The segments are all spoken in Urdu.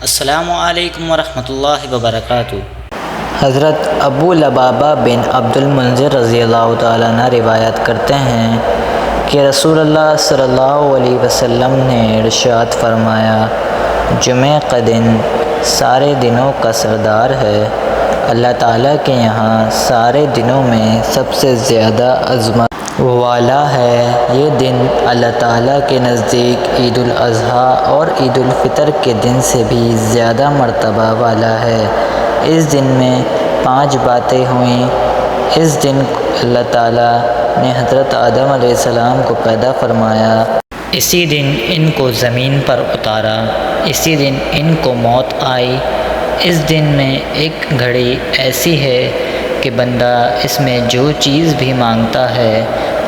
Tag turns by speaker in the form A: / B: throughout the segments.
A: السلام علیکم ورحمۃ اللہ وبرکاتہ۔
B: حضرت ابو لبابہ بن عبد المنذر رضی اللہ تعالیٰ عنہ روایت کرتے ہیں کہ رسول اللہ صلی اللہ علیہ وسلم نے ارشاد فرمایا، جمعہ کا دن سارے دنوں کا سردار ہے۔ اللہ تعالیٰ کے یہاں سارے دنوں میں سب سے زیادہ عظمت والا ہے۔ یہ دن اللہ تعالیٰ کے نزدیک عید الاضحیٰ اور عید الفطر کے دن سے بھی زیادہ مرتبہ والا ہے۔ اس دن میں 5 باتیں ہوئیں۔ اس دن اللہ تعالیٰ نے حضرت آدم علیہ السلام کو پیدا فرمایا،
A: اسی دن ان کو زمین پر اتارا، اسی دن ان کو موت آئی۔ اس دن میں ایک گھڑی ایسی ہے کہ بندہ اس میں جو چیز بھی مانگتا ہے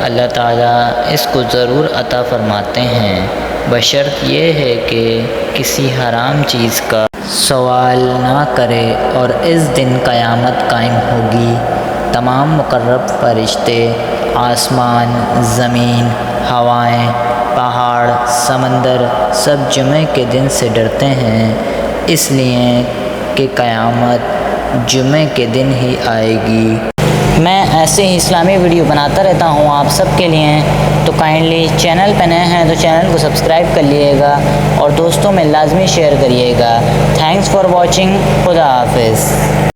A: اللہ تعالیٰ اس کو ضرور عطا فرماتے ہیں، بشرط یہ ہے کہ کسی حرام چیز کا سوال نہ کرے۔ اور اس دن قیامت قائم ہوگی۔ تمام مقرب فرشتے، آسمان، زمین، ہوائیں، پہاڑ، سمندر سب جمعے کے دن سے ڈرتے ہیں، اس لیے کہ قیامت جمعے کے دن ہی آئے گی۔
B: میں ایسے ہی اسلامی ویڈیو بناتا رہتا ہوں آپ سب کے لیے، تو کائنڈلی چینل پہ نئے ہیں تو چینل کو سبسکرائب کر لیے گا اور دوستوں میں لازمی شیئر کریے گا۔ Thanks for watching. خدا حافظ۔